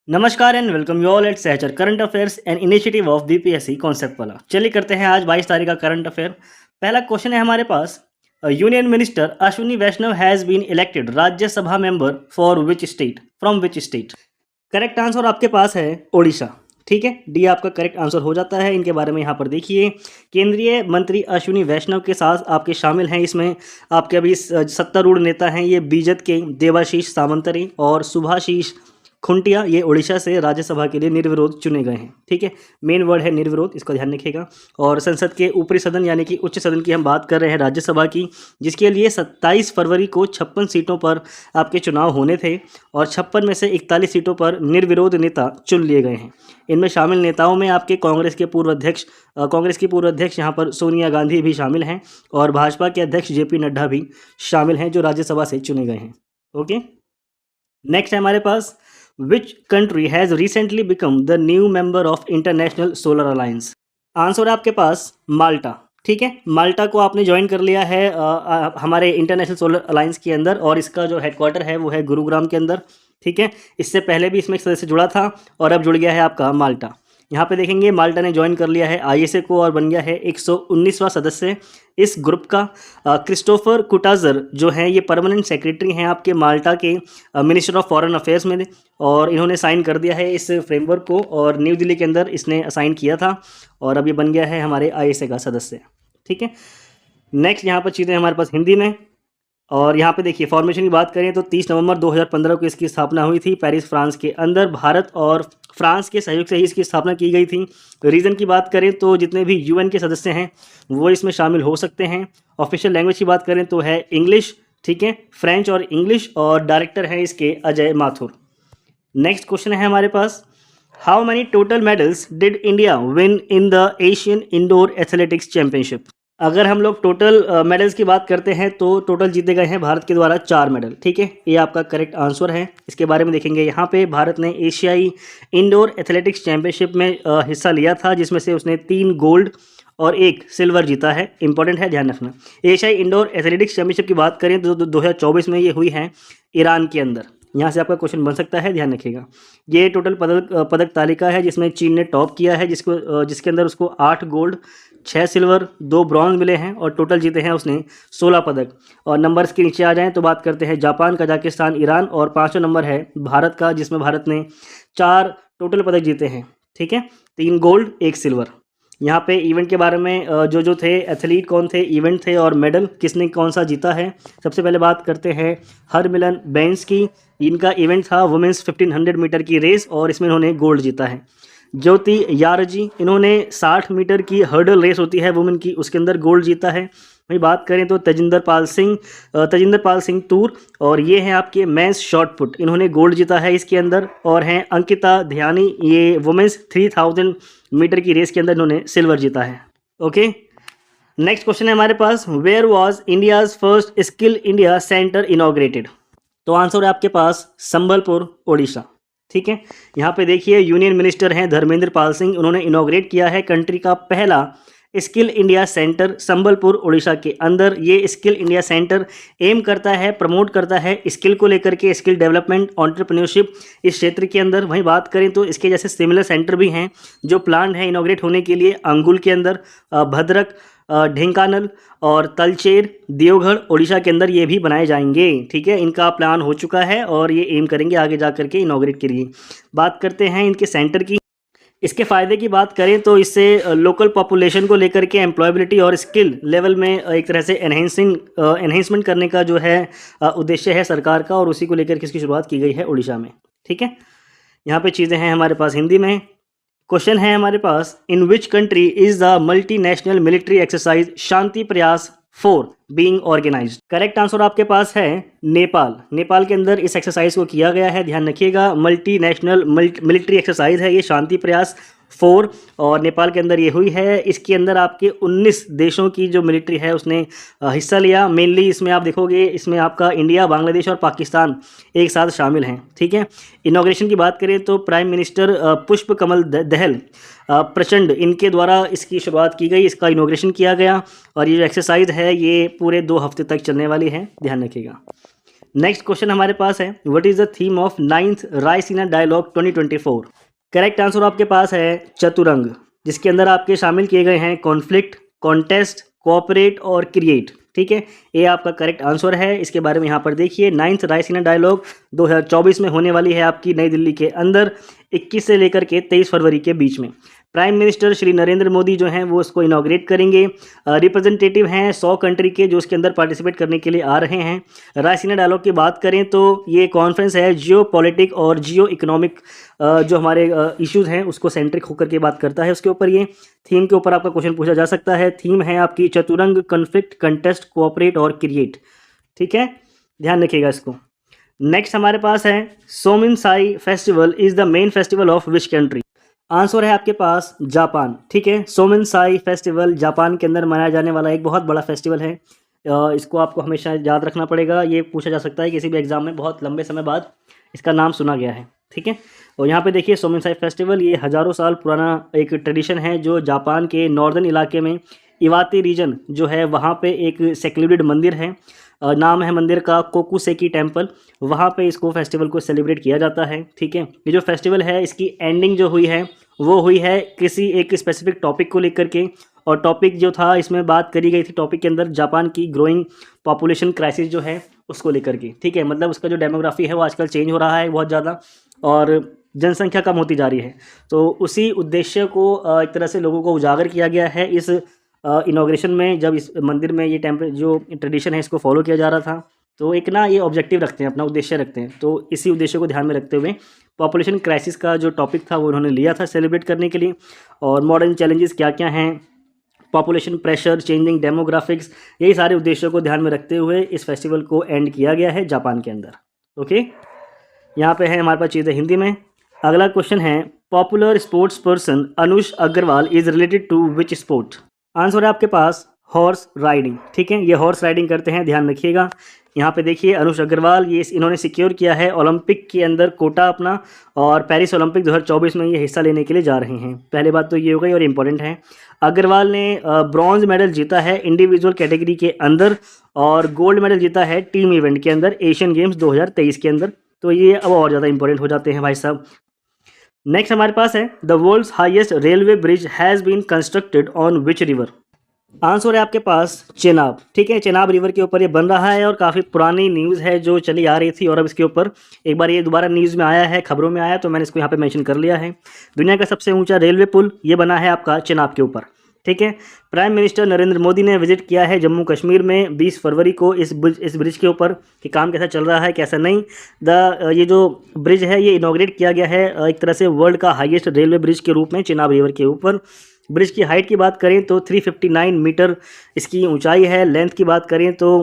नमस्कार and welcome you all at Sahchar current affairs and initiative of BPSC concept वाला। चलिए करते हैं आज 22 तारीख का करंट अफेयर। पहला क्वेश्चन है हमारे पास, union minister Ashwini Vaishnaw has been elected Rajya Sabha member for which state, from which state. Correct answer आपके पास है ओडिशा। ठीक है, डी आपका करेक्ट आंसर हो जाता है। इनके बारे में यहाँ पर देखिए, केंद्रीय मंत्री अश्विनी वैष्णव के साथ आपके शामिल हैं इसमें आपके अभी सत्तारूढ़ नेता हैं ये बीजेपी के देवाशीष सामंतरी और सुभाशीष खुंटिया, ये उड़ीसा से राज्यसभा के लिए निर्विरोध चुने गए हैं। ठीक है, मेन वर्ड है निर्विरोध, इसको ध्यान रखिएगा। और संसद के ऊपरी सदन यानी कि उच्च सदन की हम बात कर रहे हैं राज्यसभा की, जिसके लिए 27 फरवरी को 56 सीटों पर आपके चुनाव होने थे और 56 में से 41 सीटों पर निर्विरोध नेता चुन लिए गए हैं। इनमें शामिल नेताओं में आपके कांग्रेस की पूर्व अध्यक्ष यहाँ पर सोनिया गांधी भी शामिल हैं और भाजपा के अध्यक्ष जेपी नड्डा भी शामिल हैं जो राज्यसभा से चुने गए हैं। ओके, नेक्स्ट है हमारे पास, Which country has recently become the new member of International Solar Alliance? Answer है आपके पास माल्टा। ठीक है, माल्टा को आपने ज्वाइन कर लिया है हमारे इंटरनेशनल सोलर अलायंस के अंदर और इसका जो हेडक्वार्टर है वो है गुरुग्राम के अंदर। ठीक है, इससे पहले भी इसमें एक सदस्य जुड़ा था और अब जुड़ गया है आपका माल्टा। यहाँ पे देखेंगे माल्टा ने ज्वाइन कर लिया है आईएसए को और बन गया है 119वां सदस्य इस ग्रुप का। क्रिस्टोफर कुटाजर जो हैं ये परमानेंट सेक्रेटरी हैं आपके माल्टा के मिनिस्टर ऑफ फॉरेन अफेयर्स में, और इन्होंने साइन कर दिया है इस फ्रेमवर्क को और न्यू दिल्ली के अंदर इसने साइन किया था और अब ये बन गया है हमारे आईएसए का सदस्य। ठीक है, नेक्स्ट यहाँ पर चीज़ें हमारे पास हिंदी में, और यहाँ पे देखिए फॉर्मेशन की बात करें तो 30 नवंबर 2015 को इसकी स्थापना हुई थी पेरिस फ्रांस के अंदर। भारत और फ्रांस के सहयोग से ही इसकी स्थापना की गई थी। रीज़न की बात करें तो जितने भी यूएन के सदस्य हैं वो इसमें शामिल हो सकते हैं। ऑफिशियल लैंग्वेज की बात करें तो है इंग्लिश, ठीक है, फ्रेंच और इंग्लिश, और डायरेक्टर हैं इसके अजय माथुर। नेक्स्ट क्वेश्चन है हमारे पास, how many total medals did India win in the Asian indoor athletics championship. अगर हम लोग टोटल मेडल्स की बात करते हैं तो टोटल जीते गए हैं भारत के द्वारा 4 मेडल। ठीक है, ये आपका करेक्ट आंसर है। इसके बारे में देखेंगे यहाँ पे, भारत ने एशियाई इंडोर एथलेटिक्स चैंपियनशिप में हिस्सा लिया था जिसमें से उसने 3 गोल्ड और 1 सिल्वर जीता है। इंपॉर्टेंट है, ध्यान रखना। एशियाई इंडोर एथलेटिक्स चैंपियनशिप की बात करें तो 2024 में ये हुई है ईरान के अंदर। यहाँ से आपका क्वेश्चन बन सकता है, ध्यान रखिएगा। ये टोटल पदक तालिका है जिसमें चीन ने टॉप किया है, जिसके अंदर उसको 8 गोल्ड, 6 सिल्वर, 2 ब्रॉन्ज मिले हैं और टोटल जीते हैं उसने 16 पदक। और नंबर्स के नीचे आ जाएं तो बात करते हैं जापान, कजाकिस्तान, ईरान, और 5वां नंबर है भारत का जिसमें भारत ने 4 टोटल पदक जीते हैं। ठीक है, 3 गोल्ड, 1 सिल्वर। यहाँ पे इवेंट के बारे में जो थे एथलीट कौन थे, इवेंट थे और मेडल किसने कौन सा जीता है। सबसे पहले बात करते हैं हरमिलन बेंस की। इनका इवेंट था वुमेंस 1500 मीटर की रेस और इसमें इन्होंने गोल्ड जीता है। ज्योति यारजी, इन्होंने 60 मीटर की हर्डल रेस होती है वुमेन की, उसके अंदर गोल्ड जीता है। वही बात करें तो तजिंदर पाल सिंह तूर, और ये हैं आपके मेंस शॉट पुट, इन्होंने गोल्ड जीता है इसके अंदर। और हैं अंकिता ध्यानी, ये वुमेंस 3000 मीटर की रेस के अंदर इन्होंने सिल्वर जीता है। ओके, नेक्स्ट क्वेश्चन है हमारे पास, where was India's first skill India centre inaugurated. तो आंसर है आपके पास संबलपुर, ओडिशा। ठीक है, यहाँ पे देखिए यूनियन मिनिस्टर हैं धर्मेंद्र पाल सिंह, उन्होंने इनॉग्रेट किया है कंट्री का पहला skill India centre Sambalpur, Orissa के अंदर। ये स्किल इंडिया सेंटर एम करता है, प्रमोट करता है स्किल को लेकर के, स्किल डेवलपमेंट, एंटरप्रेन्योरशिप इस क्षेत्र के अंदर। वहीं बात करें तो इसके जैसे सिमिलर सेंटर भी हैं जो प्लान है इनॉग्रेट होने के लिए अंगुल के अंदर, भद्रक, ढेंकानल और तलचेर, देवगढ़, उड़ीसा के अंदर ये भी बनाए जाएंगे। ठीक है, इनका प्लान हो चुका है और ये एम करेंगे आगे जा करके इनॉग्रेट के लिए। बात करते हैं इनके सेंटर की। इसके फ़ायदे की बात करें तो इससे लोकल पॉपुलेशन को लेकर के एम्प्लॉयबिलिटी और स्किल लेवल में एक तरह से एनहेंसमेंट करने का जो है उद्देश्य है सरकार का, और उसी को लेकर के इसकी शुरुआत की गई है उड़ीसा में। ठीक है, यहाँ पे चीज़ें हैं हमारे पास हिंदी में। क्वेश्चन है हमारे पास, in which country is the multinational military exercise Shanti Prayas 4 being organised. Correct answer आपके पास है नेपाल। नेपाल के अंदर इस एक्सरसाइज को किया गया है, ध्यान रखिएगा। मल्टीनेशनल मिलिट्री एक्सरसाइज है ये शांति प्रयास 4, और नेपाल के अंदर ये हुई है। इसके अंदर आपके 19 देशों की जो मिलिट्री है उसने हिस्सा लिया। मेनली इसमें आप देखोगे, इसमें आपका इंडिया, बांग्लादेश और पाकिस्तान एक साथ शामिल हैं। ठीक है, इनॉग्रेशन की बात करें तो प्राइम मिनिस्टर पुष्प कमल दहल प्रचंड, इनके द्वारा इसकी शुरुआत की गई, इसका इनॉग्रेशन किया गया, और ये जो एक्सरसाइज है ये पूरे 2 हफ्ते तक चलने वाली है, ध्यान रखिएगा। नेक्स्ट क्वेश्चन हमारे पास है, what is the theme of 9th Raisina dialogue 2024? Correct answer आपके पास है चतुरंग, जिसके अंदर आपके शामिल किए गए हैं कॉन्फ्लिक्ट, कॉन्टेस्ट, कोऑपरेट और क्रिएट। ठीक है, ये आपका करेक्ट आंसर है। इसके बारे में यहाँ पर देखिए, 9th रायसीना डायलॉग 2024 में होने वाली है आपकी नई दिल्ली के अंदर 21 से लेकर के 23 फरवरी के बीच में। प्राइम मिनिस्टर श्री नरेंद्र मोदी जो हैं वो इसको इनॉग्रेट करेंगे। रिप्रेजेंटेटिव हैं 100 कंट्री के जो इसके अंदर पार्टिसिपेट करने के लिए आ रहे हैं। रायसीना डायलॉग की बात करें तो ये कॉन्फ्रेंस है जियो पॉलिटिक और जियो इकोनॉमिक जो हमारे इश्यूज़ हैं उसको सेंट्रिक होकर के बात करता है। उसके ऊपर ये थीम के ऊपर आपका क्वेश्चन पूछा जा सकता है। थीम है आपकी चतुरंग, कॉन्फ्लिक्ट, कंटेस्ट, कोऑपरेट और क्रिएट। ठीक है, ध्यान रखिएगा इसको। नेक्स्ट हमारे पास है, Somin Sai festival is the main festival of which country? Answer है आपके पास जापान। ठीक है, सोमिन साई फेस्टिवल जापान के अंदर मनाया जाने वाला एक बहुत बड़ा फेस्टिवल है। इसको आपको हमेशा याद रखना पड़ेगा। ये पूछा जा सकता है किसी भी एग्जाम में, बहुत लंबे समय बाद इसका नाम सुना गया है। ठीक है, और यहाँ पे देखिए सोमिन साई फेस्टिवल ये हज़ारों साल पुराना एक ट्रेडिशन है जो जापान के नॉर्दर्न इलाके में इवाते रीजन जो है वहाँ पे एक सेक्रेटेड मंदिर है। नाम है मंदिर का कोकुसेकी टेम्पल। वहाँ पे इसको फेस्टिवल को सेलिब्रेट किया जाता है। ठीक है, ये जो फेस्टिवल है इसकी एंडिंग जो हुई है वो हुई है किसी एक स्पेसिफिक टॉपिक को लेकर के, और टॉपिक जो था इसमें बात करी गई थी टॉपिक के अंदर जापान की ग्रोइंग पॉपुलेशन क्राइसिस जो है उसको लेकर के। ठीक है, मतलब उसका जो डेमोग्राफी है वो आजकल चेंज हो रहा है बहुत ज़्यादा और जनसंख्या कम होती जा रही है। तो उसी उद्देश्य को एक तरह से लोगों को उजागर किया गया है इस इनॉग्रेशन में, जब इस मंदिर में ये जो ट्रेडिशन है इसको फॉलो किया जा रहा था। तो एक ना ये ऑब्जेक्टिव रखते हैं, अपना उद्देश्य रखते हैं। तो इसी उद्देश्य को ध्यान में रखते हुए पॉपुलेशन क्राइसिस का जो टॉपिक था वो उन्होंने लिया था सेलिब्रेट करने के लिए, और मॉडर्न चैलेंजेस क्या क्या हैं, पॉपुलेशन प्रेशर, चेंजिंग डेमोग्राफिक्स, यही सारे उद्देश्यों को ध्यान में रखते हुए इस फेस्टिवल को एंड किया गया है जापान के अंदर। ओके, यहाँ पे है हमारे पास चीज़ें हिंदी में। अगला क्वेश्चन है, popular sports person Anush Agarwal is related to which sport? Answer है आपके पास हॉर्स राइडिंग। ठीक है, ये हॉर्स राइडिंग करते हैं, ध्यान रखिएगा। यहाँ पे देखिए अनुष अग्रवाल ये इन्होंने सिक्योर किया है ओलंपिक के अंदर कोटा अपना, और पेरिस ओलंपिक 2024 में ये हिस्सा लेने के लिए जा रहे हैं। पहले बात तो ये हो गई और इम्पोर्टेंट है, अग्रवाल ने ब्रॉन्ज मेडल जीता है इंडिविजुअल कैटेगरी के अंदर और गोल्ड मेडल जीता है टीम इवेंट के अंदर एशियन गेम्स 2023 के अंदर। तो ये अब और ज़्यादा इंपॉर्टेंट हो जाते हैं भाई साहब। नेक्स्ट हमारे पास है, the world's highest railway bridge has been constructed on which river? Answer है आपके पास चेनाब। ठीक है, चेनाब रिवर के ऊपर ये बन रहा है और काफ़ी पुरानी न्यूज़ है जो चली आ रही थी, और अब इसके ऊपर एक बार ये दोबारा न्यूज़ में आया है, खबरों में आया, तो मैंने इसको यहाँ पे मेंशन कर लिया है। दुनिया का सबसे ऊंचा रेलवे पुल ये बना है आपका चेनाब के ऊपर। ठीक है, प्राइम मिनिस्टर नरेंद्र मोदी ने विजिट किया है जम्मू कश्मीर में 20 फरवरी को इस ब्रिज के ऊपर कि काम कैसा चल रहा है कैसा नहीं। ये जो ब्रिज है ये इनॉग्रेट किया गया है एक तरह से वर्ल्ड का हाईएस्ट रेलवे ब्रिज के रूप में चेनाब रिवर के ऊपर। ब्रिज की हाइट की बात करें तो 359 मीटर इसकी ऊंचाई है। लेंथ की बात करें तो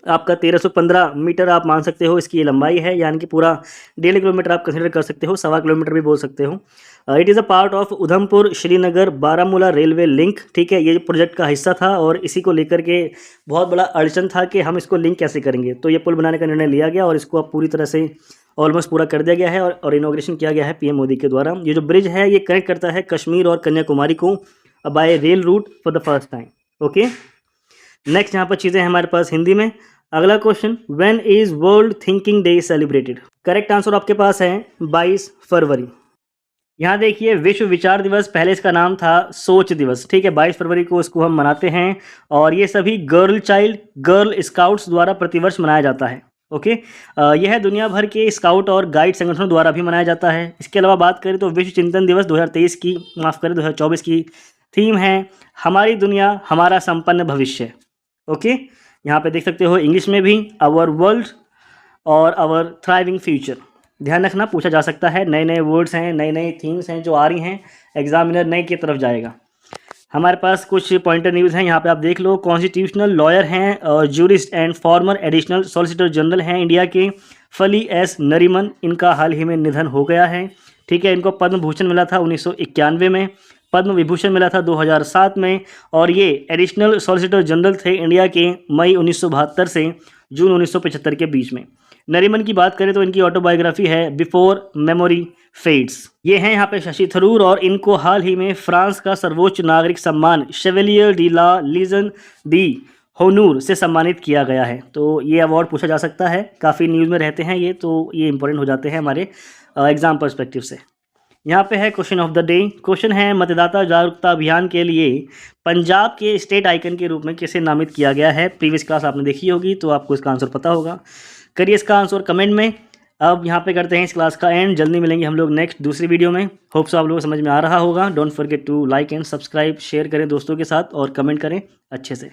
आपका 1315 मीटर आप मान सकते हो इसकी लंबाई है, यानी कि पूरा 1.5 किलोमीटर आप कंसिडर कर सकते हो, 1.25 किलोमीटर भी बोल सकते हो। It is a part of Udhampur Srinagar Baramulla railway link. ठीक है, ये प्रोजेक्ट का हिस्सा था और इसी को लेकर के बहुत बड़ा अड़चन था कि हम इसको लिंक कैसे करेंगे, तो ये पुल बनाने का निर्णय लिया गया और इसको अब पूरी तरह से ऑलमोस्ट पूरा कर दिया गया है और इनॉग्रेशन किया गया है पीएम मोदी के द्वारा। ये जो ब्रिज है ये कनेक्ट करता है कश्मीर और कन्याकुमारी को bye rail route for the first time. Okay, next यहाँ पर चीज़ें हमारे पास हिंदी में। अगला question, when is world thinking day celebrated? Correct answer आपके पास है 22 फरवरी। यहाँ देखिए विश्व विचार दिवस, पहले इसका नाम था सोच दिवस। ठीक है, 22 फरवरी को इसको हम मनाते हैं और ये सभी गर्ल स्काउट्स द्वारा प्रतिवर्ष मनाया जाता है। ओके, यह दुनिया भर के स्काउट और गाइड संगठनों द्वारा भी मनाया जाता है। इसके अलावा बात करें तो विश्व चिंतन दिवस 2024 की थीम है हमारी दुनिया हमारा संपन्न भविष्य। ओके, यहाँ पे देख सकते हो इंग्लिश में भी आवर वर्ल्ड और आवर थ्राइविंग फ्यूचर। ध्यान रखना, पूछा जा सकता है, नए नए वर्ड्स हैं, नई नई थीम्स हैं जो आ रही हैं, एग्जामिनर नए की तरफ जाएगा। हमारे पास कुछ पॉइंटर न्यूज़ हैं, यहाँ पे आप देख लो। कॉन्स्टिट्यूशनल लॉयर हैं और jurist and farmer additional solicitor general हैं इंडिया के फली एस नरीमन, इनका हाल ही में निधन हो गया है। ठीक है, इनको पद्म भूषण मिला था 1991 में, पद्म विभूषण मिला था 2007 में, और ये एडिशनल सॉलिसिटर जनरल थे इंडिया के मई 1972 से जून 1975 के बीच में। नरीमन की बात करें तो इनकी ऑटोबायोग्राफी है बिफोर मेमोरी फेड्स। ये हैं यहाँ पे शशि थरूर और इनको हाल ही में फ्रांस का सर्वोच्च नागरिक सम्मान शेवेलियर डी ला लीजन डी होनूर से सम्मानित किया गया है। तो ये अवार्ड पूछा जा सकता है, काफ़ी न्यूज़ में रहते हैं ये, तो ये इंपॉर्टेंट हो जाते हैं हमारे एग्ज़ाम पर्सपेक्टिव से। यहाँ पे है question of the day. Question है, मतदाता जागरूकता अभियान के लिए पंजाब के स्टेट आइकन के रूप में किसे नामित किया गया है? प्रीवियस क्लास आपने देखी होगी तो आपको इसका आंसर पता होगा। करिए इसका आंसर कमेंट में। अब यहाँ पे करते हैं इस क्लास का एंड। जल्दी मिलेंगे हम लोग नेक्स्ट दूसरी वीडियो में। होप सो आप लोगों को समझ में आ रहा होगा। Don't forget to like and subscribe, share करें दोस्तों के साथ और कमेंट करें अच्छे से।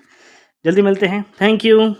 जल्दी मिलते हैं। Thank you.